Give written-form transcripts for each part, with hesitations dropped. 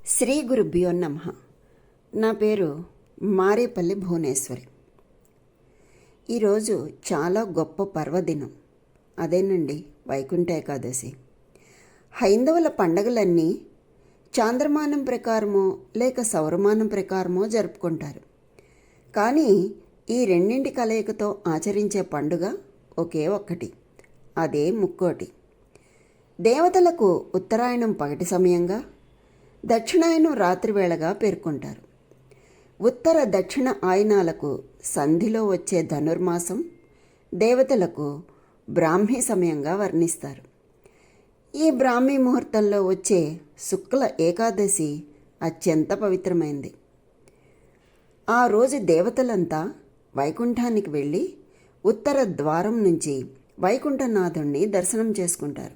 శ్రీ గురుభ్యో నమః. నా పేరు మారేపల్లి భువనేశ్వరి. ఈరోజు చాలా గొప్ప పర్వదినం. అదేనండి వైకుంఠ ఏకాదశి. హైందవుల పండగలన్నీ చాంద్రమానం ప్రకారమో లేక సౌరమానం ప్రకారమో జరుపుకుంటారు. కానీ ఈ రెండింటి కలయికతో ఆచరించే పండుగ ఒకే ఒక్కటి, అదే ముక్కోటి. దేవతలకు ఉత్తరాయణం పగటి సమయంగా, దక్షిణాయనం రాత్రివేళగా పేర్కొంటారు. ఉత్తర దక్షిణ ఆయనాలకు సంధిలో వచ్చే ధనుర్మాసం దేవతలకు బ్రాహ్మీ సమయంగా వర్ణిస్తారు. ఈ బ్రాహ్మీ ముహూర్తంలో వచ్చే శుక్ల ఏకాదశి అత్యంత పవిత్రమైంది. ఆ రోజు దేవతలంతా వైకుంఠానికి వెళ్ళి ఉత్తర ద్వారం నుంచి వైకుంఠనాథుణ్ణి దర్శనం చేసుకుంటారు.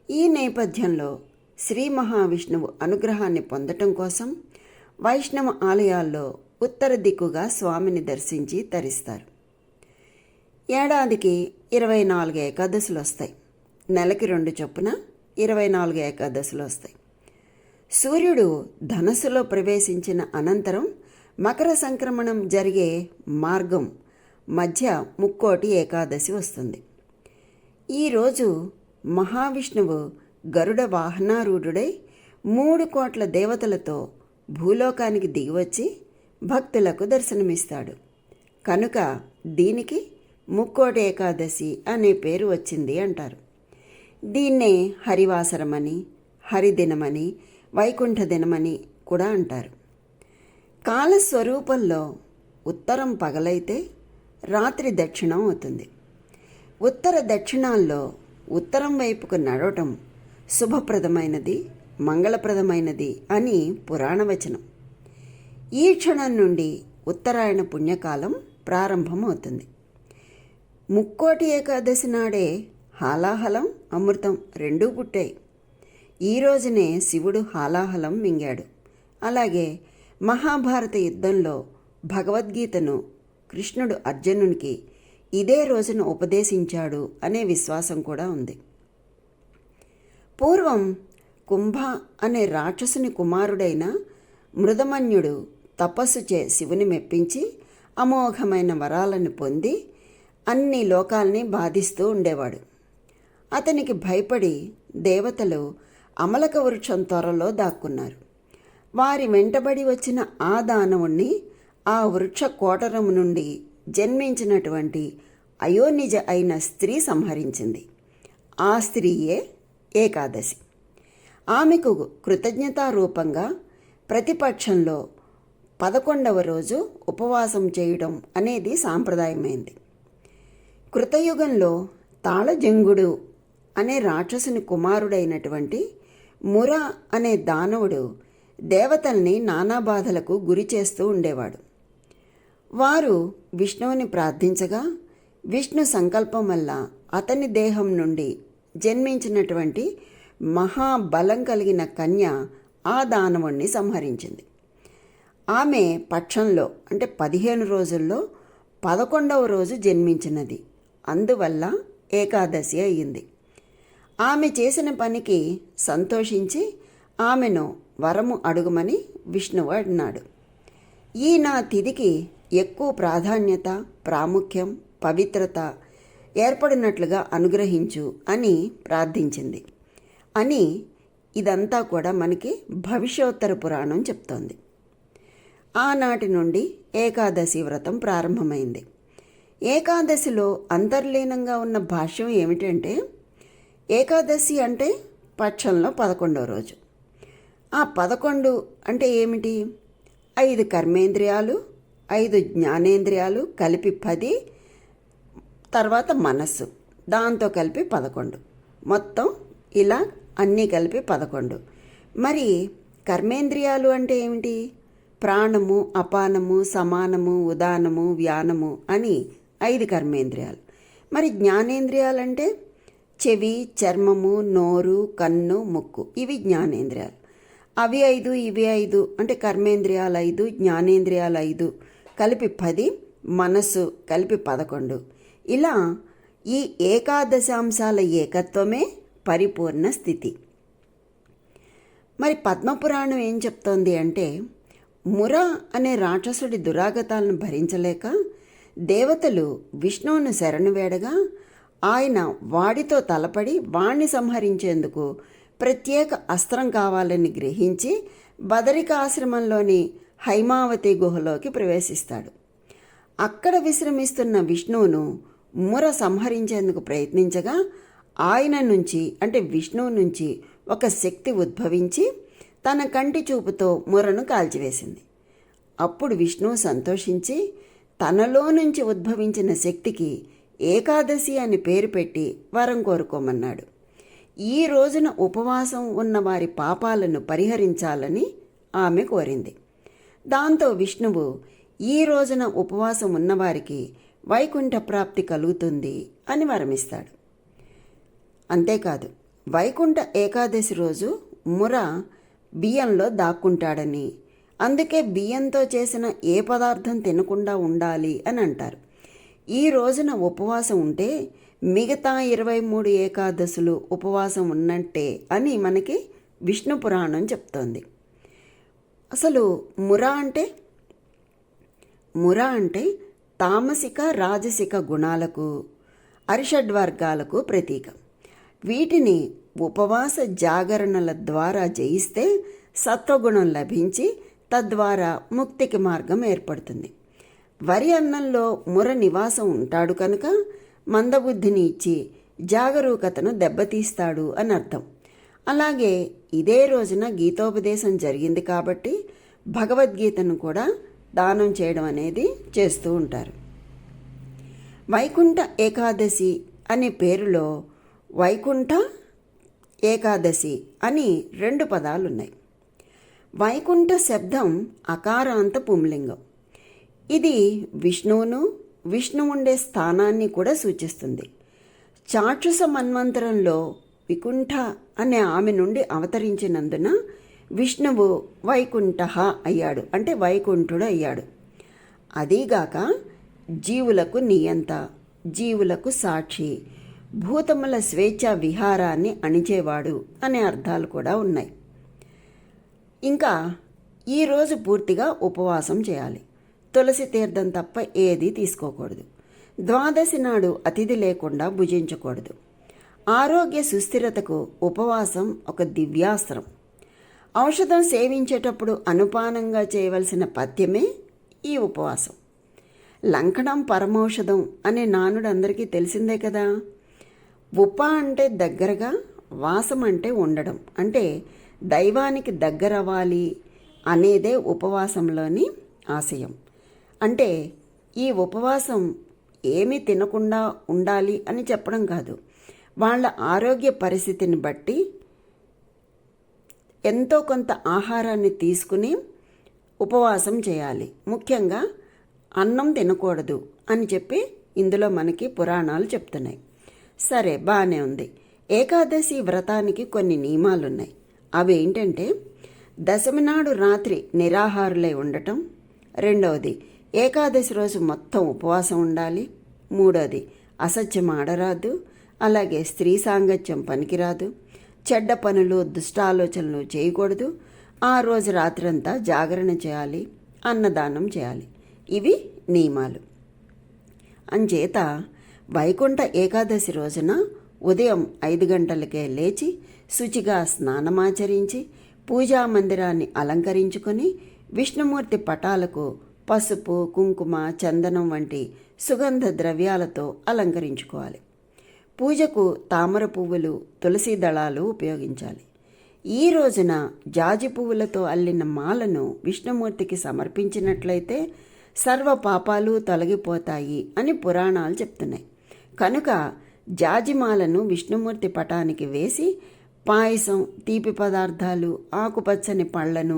ఈ నేపథ్యంలో శ్రీ మహావిష్ణువు అనుగ్రహాన్ని పొందటం కోసం వైష్ణవ ఆలయాల్లో ఉత్తర దిక్కుగా స్వామిని దర్శించి తరిస్తారు. ఏడాదికి 24 ఏకాదశులు వస్తాయి. నెలకి 2 చొప్పున 24 ఏకాదశులు వస్తాయి. సూర్యుడు ధనస్సులో ప్రవేశించిన అనంతరం మకర సంక్రమణం జరిగే మార్గం మధ్య ముక్కోటి ఏకాదశి వస్తుంది. ఈరోజు మహావిష్ణువు గరుడ వాహనారూఢుడై 3 కోట్ల దేవతలతో భూలోకానికి దిగివచ్చి భక్తులకు దర్శనమిస్తాడు. కనుక దీనికి ముక్కోటి ఏకాదశి అనే పేరు వచ్చింది అంటారు. దీన్నే హరివాసరమని, హరిదినమని, వైకుంఠ దినమని కూడా అంటారు. కాలస్వరూపంలో ఉత్తరం పగలైతే రాత్రి దక్షిణం అవుతుంది. ఉత్తర దక్షిణాల్లో ఉత్తరం వైపుకు నడవటం శుభప్రదమైనది, మంగళప్రదమైనది అని పురాణవచనం. ఈ క్షణం నుండి ఉత్తరాయణ పుణ్యకాలం ప్రారంభమవుతుంది. ముక్కోటి ఏకాదశి నాడే హాలాహలం, అమృతం రెండూ పుట్టాయి. ఈ రోజునే శివుడు హాలాహలం మింగాడు. అలాగే మహాభారత యుద్ధంలో భగవద్గీతను కృష్ణుడు అర్జునునికి ఇదే రోజున ఉపదేశించాడు అనే విశ్వాసం కూడా ఉంది. పూర్వం కుంభ అనే రాక్షసుని కుమారుడైన మృదమన్యుడు తపస్సు చే శివుని మెప్పించి అమోఘమైన వరాలను పొంది అన్ని లోకాల్ని బాధిస్తూ ఉండేవాడు. అతనికి భయపడి దేవతలు అమలక వృక్షం త్వరలో దాక్కున్నారు. వారి వెంటబడి వచ్చిన ఆ దానవుణ్ణి ఆ వృక్ష కోటరము నుండి జన్మించినటువంటి అయోనిజ అయిన స్త్రీ సంహరించింది. ఆ స్త్రీయే ఏకాదశి. ఆమెకు కృతజ్ఞతారూపంగా ప్రతిపక్షంలో 11వ రోజు ఉపవాసం చేయడం అనేది సాంప్రదాయమైంది. కృతయుగంలో తాళజంగుడు అనే రాక్షసుని కుమారుడైనటువంటి ముర అనే దానవుడు దేవతల్ని నానా బాధలకు గురి చేస్తూ ఉండేవాడు. వారు విష్ణువుని ప్రార్థించగా విష్ణు సంకల్పం వల్ల అతని దేహం నుండి జన్మించినటువంటి మహాబలం కలిగిన కన్య ఆ దానవుణ్ణి సంహరించింది. ఆమె పక్షంలో అంటే 15 రోజుల్లో 11వ రోజు జన్మించినది. అందువల్ల ఏకాదశి అయ్యింది. ఆమె చేసిన పనికి సంతోషించి ఆమెను వరము అడుగుమని విష్ణువు అన్నాడు. ఈ నా తిథికి ఎక్కువ ప్రాధాన్యత, ప్రాముఖ్యం, పవిత్రత ఏర్పడినట్లుగా అనుగ్రహించు అని ప్రార్థించింది అని ఇదంతా కూడా మనకి భవిష్యోత్తర పురాణం చెప్తోంది. ఆనాటి నుండి ఏకాదశి వ్రతం ప్రారంభమైంది. ఏకాదశిలో అంతర్లీనంగా ఉన్న భాష్యం ఏమిటంటే, ఏకాదశి అంటే పక్షంలో 11వ రోజు. ఆ 11 అంటే ఏమిటి? 5 కర్మేంద్రియాలు, 5 జ్ఞానేంద్రియాలు కలిపి 10, తర్వాత మనస్సు, దాంతో కలిపి 11. మొత్తం ఇలా అన్నీ కలిపి 11. మరి కర్మేంద్రియాలు అంటే ఏమిటి? ప్రాణము, అపానము, సమానము, ఉదానము, వ్యానము అని 5 కర్మేంద్రియాలు. మరి జ్ఞానేంద్రియాలంటే చెవి, చర్మము, నోరు, కన్ను, ముక్కు, ఇవి జ్ఞానేంద్రియాలు. అవి 5, ఇవి 5 అంటే కర్మేంద్రియాలు 5, జ్ఞానేంద్రియాలు 5 కలిపి 10, మనస్సు కలిపి 11. ఇలా ఈ ఏకాదశాంశాల ఏకత్వమే పరిపూర్ణ స్థితి. మరి పద్మపురాణం ఏం చెప్తోంది అంటే, ముర అనే రాక్షసుడి దురాగతాలను భరించలేక దేవతలు విష్ణువును శరణు వేడగా ఆయన వాడితో తలపడి వాణ్ణి సంహరించేందుకు ప్రత్యేక అస్త్రం కావాలని గ్రహించి బదరికాశ్రమంలోని హైమావతి గుహలోకి ప్రవేశిస్తాడు. అక్కడ విశ్రమిస్తున్న విష్ణువును ముర సంహరించేందుకు ప్రయత్నించగా ఆయన నుంచి అంటే విష్ణువు నుంచి ఒక శక్తి ఉద్భవించి తన కంటి చూపుతో మురను కాల్చివేసింది. అప్పుడు విష్ణువు సంతోషించి తనలో నుంచి ఉద్భవించిన శక్తికి ఏకాదశి అని పేరు పెట్టి వరం కోరుకోమన్నాడు. ఈ రోజున ఉపవాసం ఉన్న వారి పాపాలను పరిహరించాలని ఆమె కోరింది. దాంతో విష్ణువు ఈ రోజున ఉపవాసం ఉన్నవారికి వైకుంఠ ప్రాప్తి కలుగుతుంది అని వరమిస్తాడు. అంతేకాదు, వైకుంఠ ఏకాదశి రోజు ముర బియ్యంలో దాక్కుంటాడని, అందుకే బియ్యంతో చేసిన ఏ పదార్థం తినకుండా ఉండాలి అని అంటారు. ఈ రోజున ఉపవాసం ఉంటే మిగతా 23 ఏకాదశులు ఉపవాసం ఉన్నట్టే అని మనకి విష్ణు పురాణం చెప్తోంది. అసలు ముర అంటే తామసిక రాజసిక గుణాలకు అరిషడ్వర్గాలకు ప్రతీక. వీటిని ఉపవాస జాగరణల ద్వారా జయిస్తే సత్వగుణం లభించి తద్వారా ముక్తికి మార్గం ఏర్పడుతుంది. వరి అన్నంలో ముర నివాసం ఉంటాడు కనుక మందబుద్ధిని ఇచ్చి జాగరూకతను దెబ్బతీస్తాడు అని అర్థం. అలాగే ఇదే రోజున గీతోపదేశం జరిగింది కాబట్టి భగవద్గీతను కూడా దానం చేయడం అనేది చేస్తూ ఉంటారు. వైకుంఠ ఏకాదశి అనే పేరులో వైకుంఠ ఏకాదశి అని 2 పదాలున్నాయి. వైకుంఠ శబ్దం అకారాంత పుంలింగం. ఇది విష్ణువు ఉండే స్థానాన్ని కూడా సూచిస్తుంది. చాక్షుష మన్వంతరంలో వికుంఠ అనే ఆమె నుండి అవతరించినందున విష్ణువు వైకుంఠ అయ్యాడు, అంటే వైకుంఠుడు అయ్యాడు. అదీగాక జీవులకు నియంత, జీవులకు సాక్షి, భూతముల స్వేచ్ఛ విహారాన్ని అణిచేవాడు అనే అర్థాలు కూడా ఉన్నాయి. ఇంకా ఈరోజు పూర్తిగా ఉపవాసం చేయాలి. తులసి తీర్థం తప్ప ఏదీ తీసుకోకూడదు. ద్వాదశి నాడు అతిథి లేకుండా భుజించకూడదు. ఆరోగ్య సుస్థిరతకు ఉపవాసం ఒక దివ్యాస్త్రం. ఔషధం సేవించేటప్పుడు అనుపానంగా చేయవలసిన పథ్యమే ఈ ఉపవాసం. లంకణం పరమౌషధం అనే నానుడు అందరికీ తెలిసిందే కదా. ఉప అంటే దగ్గరగా, వాసం అంటే ఉండడం, అంటే దైవానికి దగ్గరవ్వాలి అనేదే ఉపవాసంలోని ఆశయం. అంటే ఈ ఉపవాసం ఏమీ తినకుండా ఉండాలి అని చెప్పడం కాదు, వాళ్ళ ఆరోగ్య పరిస్థితిని బట్టి ఎంతో కొంత ఆహారాన్ని తీసుకుని ఉపవాసం చేయాలి. ముఖ్యంగా అన్నం తినకూడదు అని చెప్పి ఇందులో మనకి పురాణాలు చెప్తున్నాయి. సరే, బాగానే ఉంది. ఏకాదశి వ్రతానికి కొన్ని నియమాలున్నాయి. అవి ఏంటంటే, దశమి నాడు రాత్రి నిరాహారులై ఉండటం. రెండవది, ఏకాదశి రోజు మొత్తం ఉపవాసం ఉండాలి. మూడవది, అసత్యం ఆడరాదు. అలాగే స్త్రీ సాంగత్యం పనికిరాదు. చెడ్డ పనులు, దుష్టాలోచనలు చేయకూడదు. ఆ రోజు రాత్రంతా జాగరణ చేయాలి, అన్నదానం చేయాలి. ఇవి నియమాలు. అంచేత వైకుంఠ ఏకాదశి రోజున ఉదయం 5 గంటలకే లేచి శుచిగా స్నానమాచరించి పూజా మందిరాన్ని అలంకరించుకొని విష్ణుమూర్తి పటాలకు పసుపు, కుంకుమ, చందనం వంటి సుగంధ ద్రవ్యాలతో అలంకరించుకోవాలి. పూజకు తామర పువ్వులు, తులసి దళాలు ఉపయోగించాలి. ఈ రోజున జాజి పువ్వులతో అల్లిన మాలను విష్ణుమూర్తికి సమర్పించినట్లయితే సర్వ పాపాలు తొలగిపోతాయి అని పురాణాలు చెప్తున్నాయి. కనుక జాజిమాలను విష్ణుమూర్తి పటానికి వేసి పాయసం, తీపి పదార్థాలు, ఆకుపచ్చని పళ్లను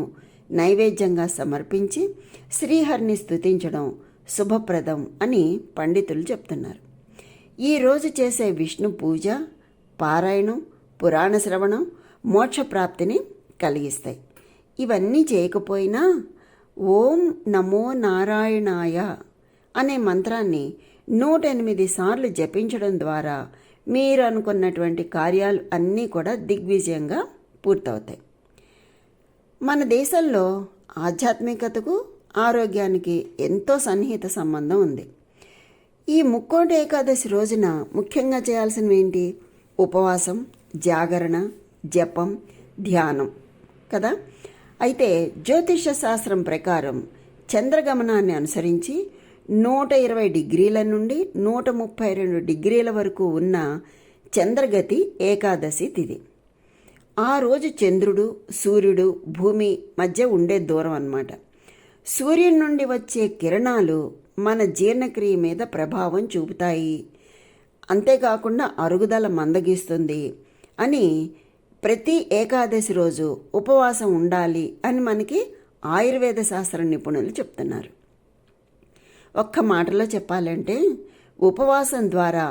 నైవేద్యంగా సమర్పించి శ్రీహరిని స్తుతించడం శుభప్రదం అని పండితులు చెప్తున్నారు. ఈరోజు చేసే విష్ణు పూజ, పారాయణం, పురాణ శ్రవణం మోక్షప్రాప్తిని కలిగిస్తాయి. ఇవన్నీ చేయకపోయినా ఓం నమో నారాయణాయ అనే మంత్రాన్ని 108 సార్లు జపించడం ద్వారా మీరు అనుకున్నటువంటి కార్యాలు అన్నీ కూడా దిగ్విజయంగా పూర్తవుతాయి. మన దేశంలో ఆధ్యాత్మికతకు ఆరోగ్యానికి ఎంతో సన్నిహిత సంబంధం ఉంది. ఈ ముక్కోటి ఏకాదశి రోజున ముఖ్యంగా చేయాల్సినవి ఏంటి? ఉపవాసం, జాగరణ, జపం, ధ్యానం కదా. అయితే జ్యోతిష శాస్త్రం ప్రకారం చంద్రగమనాన్ని అనుసరించి 120 డిగ్రీల నుండి 132 డిగ్రీల వరకు ఉన్న చంద్రగతి ఏకాదశి తిథి. ఆ రోజు చంద్రుడు, సూర్యుడు, భూమి మధ్య ఉండే దూరం అన్నమాట. సూర్యుని నుండి వచ్చే కిరణాలు మన జీర్ణక్రియ మీద ప్రభావం చూపుతాయి, అంతేకాకుండా అరుగుదల మందగిస్తుంది అని ప్రతి ఏకాదశి రోజు ఉపవాసం ఉండాలి అని మనకి ఆయుర్వేద శాస్త్ర నిపుణులు చెప్తున్నారు. ఒక్క మాటలో చెప్పాలంటే ఉపవాసం ద్వారా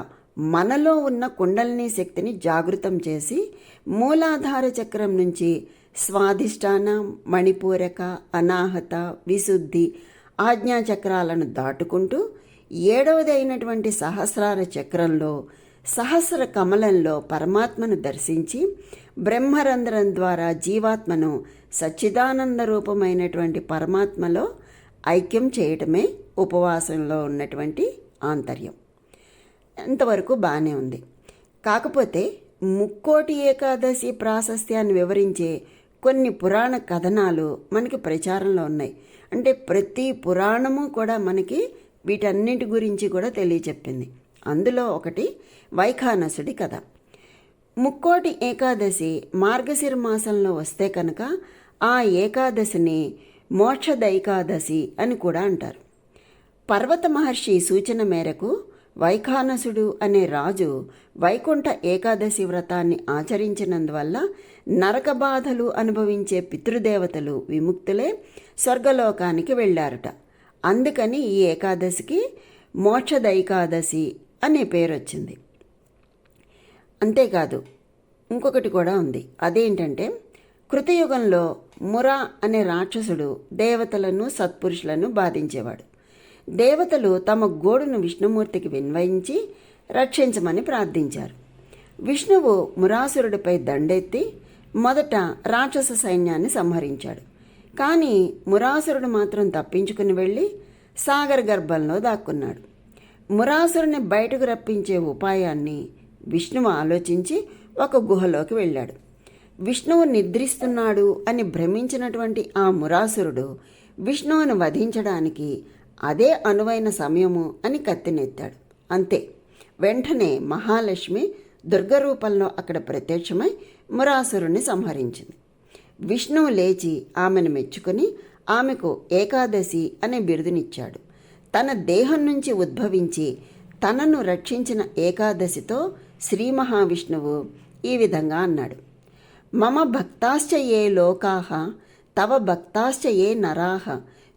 మనలో ఉన్న కుండలిని శక్తిని జాగృతం చేసి మూలాధార చక్రం నుంచి స్వాధిష్టాన, మణిపూరక, అనాహత, విశుద్ధి, ఆజ్ఞా చక్రాలను దాటుకుంటూ 7వది అయినటువంటి సహస్రార చక్రంలో సహస్ర కమలంలో పరమాత్మను దర్శించి బ్రహ్మరంధ్రం ద్వారా జీవాత్మను సచ్చిదానంద రూపమైనటువంటి పరమాత్మలో ఐక్యం చేయటమే ఉపవాసంలో ఉన్నటువంటి ఆంతర్యం. ఇంతవరకు బాగానే ఉంది. కాకపోతే ముక్కోటి ఏకాదశి ప్రాశస్త్యాన్ని వివరించే కొన్ని పురాణ కథనాలు మనకి ప్రచారంలో ఉన్నాయి. అంటే ప్రతి పురాణము కూడా మనకి వీటన్నిటి గురించి కూడా తెలియచెప్పింది. అందులో ఒకటి వైఖానసుడి కథ. ముక్కోటి ఏకాదశి మార్గశిర మాసంలో వస్తే కనుక ఆ ఏకాదశిని మోక్షదైకాదశి అని కూడా అంటారు. పర్వత మహర్షి సూచన మేరకు వైఖానసుడు అనే రాజు వైకుంఠ ఏకాదశి వ్రతాన్ని ఆచరించినందువల్ల నరక బాధలు అనుభవించే పితృదేవతలు విముక్తులే స్వర్గలోకానికి వెళ్ళారట. అందుకని ఈ ఏకాదశికి మోక్షదైకాదశి అనే పేరు వచ్చింది. అంతేకాదు ఇంకొకటి కూడా ఉంది. అదేంటంటే కృతయుగంలో మురా అనే రాక్షసుడు దేవతలను, సత్పురుషులను బాధించేవాడు. దేవతలు తమ గోడును విష్ణుమూర్తికి విన్వయించి రక్షించమని ప్రార్థించారు. విష్ణువు మురాసురుడిపై దండెత్తి మొదట రాక్షస సైన్యాన్ని సంహరించాడు. కానీ మురాసురుడు మాత్రం తప్పించుకుని వెళ్ళి సాగర గర్భంలో దాక్కున్నాడు. మురాసురుని బయటకు రప్పించే ఉపాయాన్ని విష్ణువు ఆలోచించి ఒక గుహలోకి వెళ్ళాడు. విష్ణువు నిద్రిస్తున్నాడు అని భ్రమించినటువంటి ఆ మురాసురుడు విష్ణువును వధించడానికి అదే అనువైన సమయము అని కత్తినెత్తాడు. అంతే, వెంటనే మహాలక్ష్మి దుర్గరూపంలో అక్కడ ప్రత్యక్షమై మురాసురుణ్ణి సంహరించింది. విష్ణువు లేచి ఆమెను మెచ్చుకొని ఆమెకు ఏకాదశి అనే బిరుదునిచ్చాడు. తన దేహం నుంచి ఉద్భవించి తనను రక్షించిన ఏకాదశితో శ్రీ మహావిష్ణువు ఈ విధంగా అన్నాడు: మమ భక్తాశ్చ ఏ లోకాః తవ భక్తాశ్చ ఏ నరాః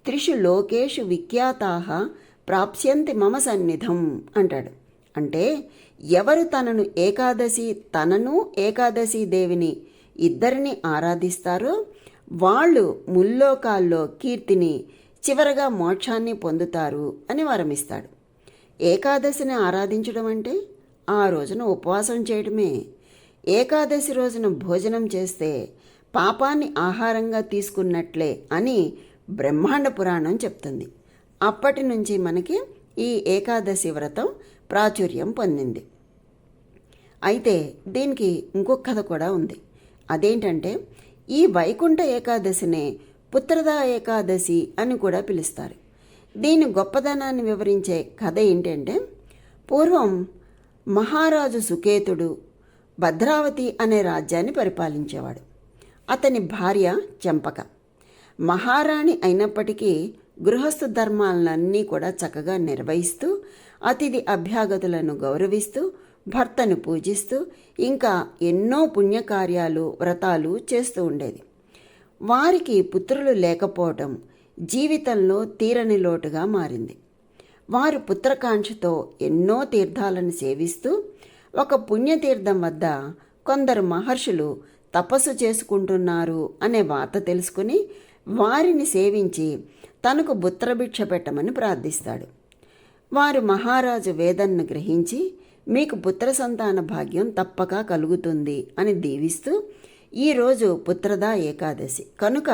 త్రిషు లోకేషు విఖ్యాతాః ప్రాప్స్యంతి మమ సన్నిధం అంటాడు. అంటే ఎవరు తనను ఏకాదశి దేవిని ఇద్దరిని ఆరాధిస్తారో వాళ్ళు ముల్లోకాల్లో కీర్తిని, చివరగా మోక్షాన్ని పొందుతారు అని వరమిస్తాడు. ఏకాదశిని ఆరాధించడం అంటే ఆ రోజున ఉపవాసం చేయడమే. ఏకాదశి రోజున భోజనం చేస్తే పాపాన్ని ఆహారంగా తీసుకున్నట్లే అని బ్రహ్మాండ పురాణం చెప్తుంది. అప్పటి నుంచి మనకి ఈ ఏకాదశి వ్రతం ప్రాచుర్యం పొందింది. అయితే దీనికి ఇంకొక కథ కూడా ఉంది. అదేంటంటే ఈ వైకుంఠ ఏకాదశినే పుత్రదా ఏకాదశి అని కూడా పిలుస్తారు. దీని గొప్పదనాన్ని వివరించే కథ ఏంటంటే, పూర్వం మహారాజు సుకేతుడు భద్రావతి అనే రాజ్యాన్ని పరిపాలించేవాడు. అతని భార్య చంపక. మహారాణి అయినప్పటికీ గృహస్థ ధర్మాలన్నీ కూడా చక్కగా నిర్వహిస్తూ, అతిథి అభ్యాగతులను గౌరవిస్తూ, భర్తను పూజిస్తూ, ఇంకా ఎన్నో పుణ్యకార్యాలు, వ్రతాలు చేస్తూ ఉండేది. వారికి పుత్రులు లేకపోవటం జీవితంలో తీరని లోటుగా మారింది. వారు పుత్రకాంక్షతో ఎన్నో తీర్థాలను సేవిస్తూ, ఒక పుణ్యతీర్థం వద్ద కొందరు మహర్షులు తపస్సు చేసుకుంటున్నారు అనే వార్త తెలుసుకుని వారిని సేవించి తనకు పుత్రభిక్ష పెట్టమని ప్రార్థిస్తాడు. వారు మహారాజు వేదనను గ్రహించి మీకు పుత్ర సంతాన భాగ్యం తప్పక కలుగుతుంది అని దీవిస్తూ ఈరోజు పుత్రదా ఏకాదశి కనుక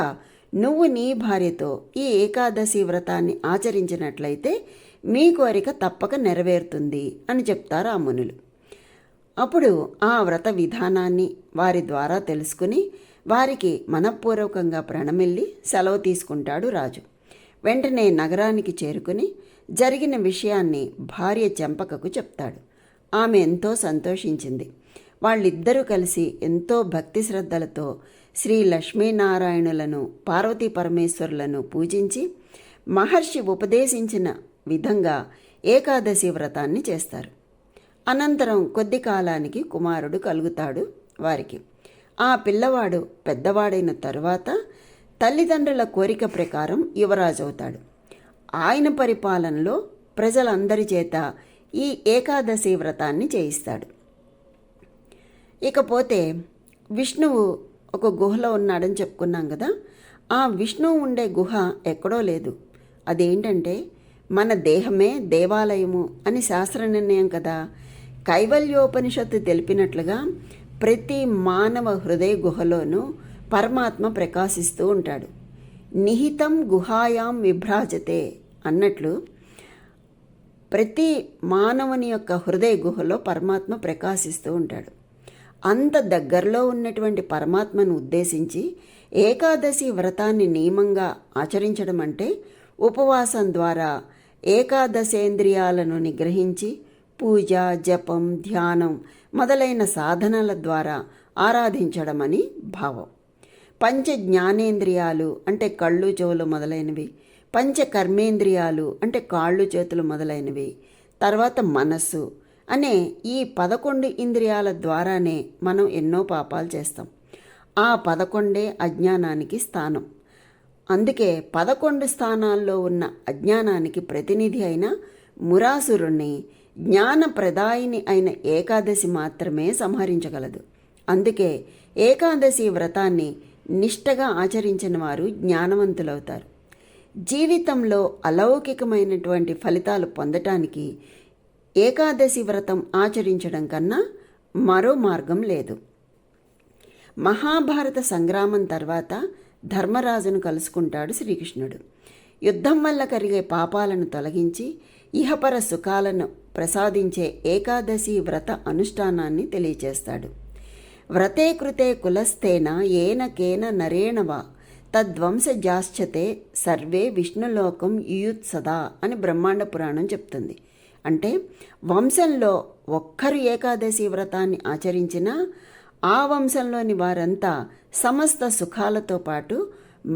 నువ్వు నీ భార్యతో ఈ ఏకాదశి వ్రతాన్ని ఆచరించినట్లయితే మీ కోరిక తప్పక నెరవేరుతుంది అని చెప్తారు ఆ మునులు. అప్పుడు ఆ వ్రత విధానాన్ని వారి ద్వారా తెలుసుకుని వారికి మనఃపూర్వకంగా ప్రణమిల్లి సెలవు తీసుకుంటాడు రాజు. వెంటనే నగరానికి చేరుకుని జరిగిన విషయాన్ని భార్య చెంపకకు చెప్తాడు. ఆమె ఎంతో సంతోషించింది. వాళ్ళిద్దరూ కలిసి ఎంతో భక్తి శ్రద్ధలతో శ్రీ లక్ష్మీనారాయణులను పార్వతీ పరమేశ్వరులను పూజించి మహర్షి ఉపదేశించిన విధంగా ఏకాదశి వ్రతాన్ని చేస్తారు. అనంతరం కొద్ది కాలానికి కుమారుడు కలుగుతాడు వారికి. ఆ పిల్లవాడు పెద్దవాడైన తరువాత తల్లిదండ్రుల కోరిక ప్రకారం యువరాజు అవుతాడు. ఆయన పరిపాలనలో ప్రజలందరి చేత ఈ ఏకాదశి వ్రతాన్ని చేయిస్తాడు. ఇకపోతే విష్ణువు ఒక గుహలో ఉన్నాడని చెప్పుకున్నాం కదా. ఆ విష్ణువు ఉండే గుహ ఎక్కడో లేదు. అదేంటంటే మన దేహమే దేవాలయము అని శాస్త్ర నిర్ణయం కదా. కైవల్యోపనిషత్తు తెలిపినట్లుగా ప్రతి మానవ హృదయ గుహలోనూ పరమాత్మ ప్రకాశిస్తూ ఉంటాడు. నిహితం గుహాయాం విభ్రాజతే అన్నట్లు ప్రతి మానవుని యొక్క హృదయ గుహలో పరమాత్మ ప్రకాశిస్తూ ఉంటాడు. అంత దగ్గరలో ఉన్నటువంటి పరమాత్మను ఉద్దేశించి ఏకాదశి వ్రతాన్ని నియమంగా ఆచరించడం అంటే ఉపవాసం ద్వారా ఏకాదశేంద్రియాలను నిగ్రహించి పూజ, జపం, ధ్యానం మొదలైన సాధనల ద్వారా ఆరాధించడమని భావం. పంచ జ్ఞానేంద్రియాలు అంటే కళ్ళు, చెవులు మొదలైనవి, పంచ కర్మేంద్రియాలు అంటే కాళ్ళు, చేతులు మొదలైనవి, తర్వాత మనస్సు అనే ఈ 11 ఇంద్రియాల ద్వారానే మనం ఎన్నో పాపాలు చేస్తాం. ఆ 11 అజ్ఞానానికి స్థానం. అందుకే 11 స్థానాల్లో ఉన్న అజ్ఞానానికి ప్రతినిధి అయిన మురాసురుణ్ణి జ్ఞానప్రదాయిని అయిన ఏకాదశి మాత్రమే సంహరించగలదు. అందుకే ఏకాదశి వ్రతాన్ని నిష్టగా ఆచరించిన వారు జ్ఞానవంతులవుతారు. జీవితంలో అలౌకికమైనటువంటి ఫలితాలు పొందటానికి ఏకాదశి వ్రతం ఆచరించడం కన్నా మరో మార్గం లేదు. మహాభారత సంగ్రామం తర్వాత ధర్మరాజును కలుసుకుంటాడు శ్రీకృష్ణుడు. యుద్ధం వల్ల కలిగే పాపాలను తొలగించి ఇహపర సుఖాలను ప్రసాదించే ఏకాదశి వ్రత అనుష్ఠానాన్ని తెలియచేస్తాడు. వ్రతే కృతే కులస్థేన ఏన కేన నరేణ వా తద్వంశజాశ్చతే సర్వే విష్ణులోకం యుయుత్ సదా అని బ్రహ్మాండ పురాణం చెప్తుంది. అంటే వంశంలో ఒక్కరు ఏకాదశి వ్రతాన్ని ఆచరించినా ఆ వంశంలోని వారంతా సమస్త సుఖాలతో పాటు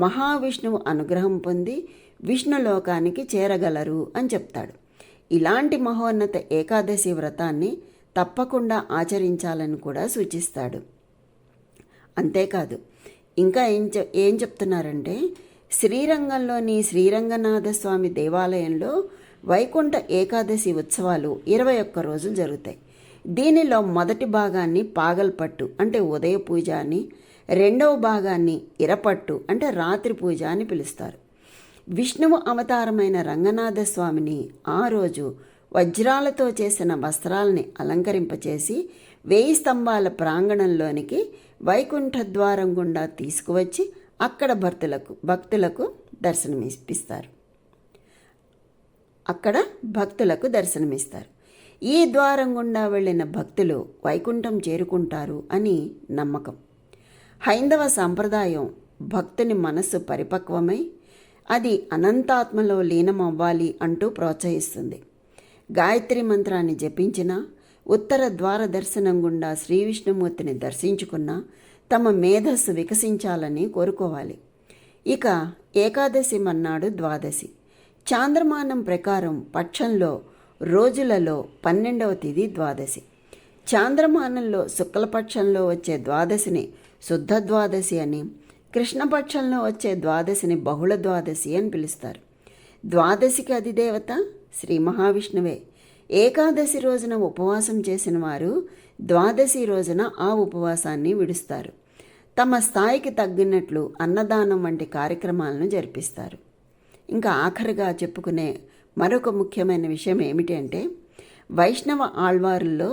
మహావిష్ణువు అనుగ్రహం పొంది విష్ణులోకానికి చేరగలరు అని చెప్తాడు. ఇలాంటి మహోన్నత ఏకాదశి వ్రతాన్ని తప్పకుండా ఆచరించాలని కూడా సూచిస్తాడు. అంతేకాదు ఇంకా ఏం చెప్తున్నారంటే శ్రీరంగంలోని శ్రీరంగనాథస్వామి దేవాలయంలో వైకుంఠ ఏకాదశి ఉత్సవాలు 21 రోజులు జరుగుతాయి. దీనిలో మొదటి భాగాన్ని పాగల్పట్టు అంటే ఉదయ పూజ అని, రెండవ భాగాన్ని ఇరపట్టు అంటే రాత్రి పూజ అని పిలుస్తారు. విష్ణువు అవతారమైన రంగనాథస్వామిని ఆ రోజు వజ్రాలతో చేసిన వస్త్రాలని అలంకరింపచేసి 1000 స్తంభాల ప్రాంగణంలోనికి వైకుంఠ ద్వారం గుండా తీసుకువచ్చి అక్కడ భక్తులకు దర్శనమిస్తారు. ఈ ద్వారం గుండా వెళ్ళిన భక్తులు వైకుంఠం చేరుకుంటారు అని నమ్మకం. హైందవ సాంప్రదాయం భక్తుని మనస్సు పరిపక్వమై అది అనంతాత్మలో లీనమవ్వాలి అంటూ ప్రోత్సహిస్తుంది. గాయత్రి మంత్రాన్ని జపించిన, ఉత్తర ద్వార దర్శనం గుండా శ్రీ విష్ణుమూర్తిని దర్శించుకున్న తమ మేధస్సు వికసించాలని కోరుకోవాలి. ఇక ఏకాదశి మన్నాడు ద్వాదశి. చాంద్రమానం ప్రకారం పక్షంలో రోజులలో 12వ తిథి ద్వాదశి. చాంద్రమానంలో శుక్లపక్షంలో వచ్చే ద్వాదశిని శుద్ధ ద్వాదశి అని, కృష్ణపక్షంలో వచ్చే ద్వాదశిని బహుళ ద్వాదశి అని పిలుస్తారు. ద్వాదశికి అధిదేవత శ్రీ మహావిష్ణువే. ఏకాదశి రోజున ఉపవాసం చేసిన వారు ద్వాదశి రోజున ఆ ఉపవాసాన్ని విడుస్తారు. తమ స్థాయికి తగ్గినట్లు అన్నదానం వంటి కార్యక్రమాలను జరిపిస్తారు. ఇంకా ఆఖరిగా చెప్పుకునే మరొక ముఖ్యమైన విషయం ఏమిటి అంటే వైష్ణవ ఆళ్వారుల్లో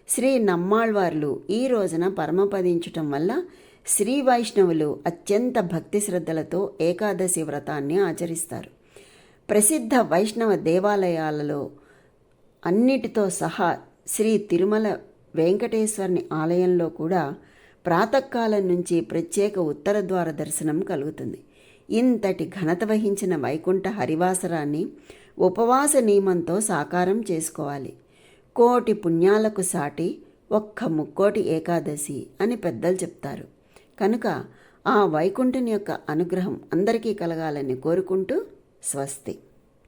శ్రీ నమ్మాళ్వార్లు ఈ రోజున పరమపదించటం వల్ల శ్రీ వైష్ణవులు అత్యంత భక్తి శ్రద్ధలతో ఏకాదశి వ్రతాన్ని ఆచరిస్తారు. ప్రసిద్ధ వైష్ణవ దేవాలయాలలో అన్నిటితో సహా శ్రీ తిరుమల వెంకటేశ్వరుని ఆలయంలో కూడా ప్రాతకాలం నుంచి ప్రత్యేక ఉత్తర ద్వార దర్శనం కలుగుతుంది. ఇంతటి ఘనత వహించిన వైకుంఠ హరివాసరాన్ని ఉపవాస నియమంతో సాకారం చేసుకోవాలి. కోటి పుణ్యాలకు సాటి ఒక్క ముక్కోటి ఏకాదశి అని పెద్దలు చెప్తారు. కనుక ఆ వైకుంఠుని యొక్క అనుగ్రహం అందరికీ కలగాలని కోరుకుంటూ స్వస్తి.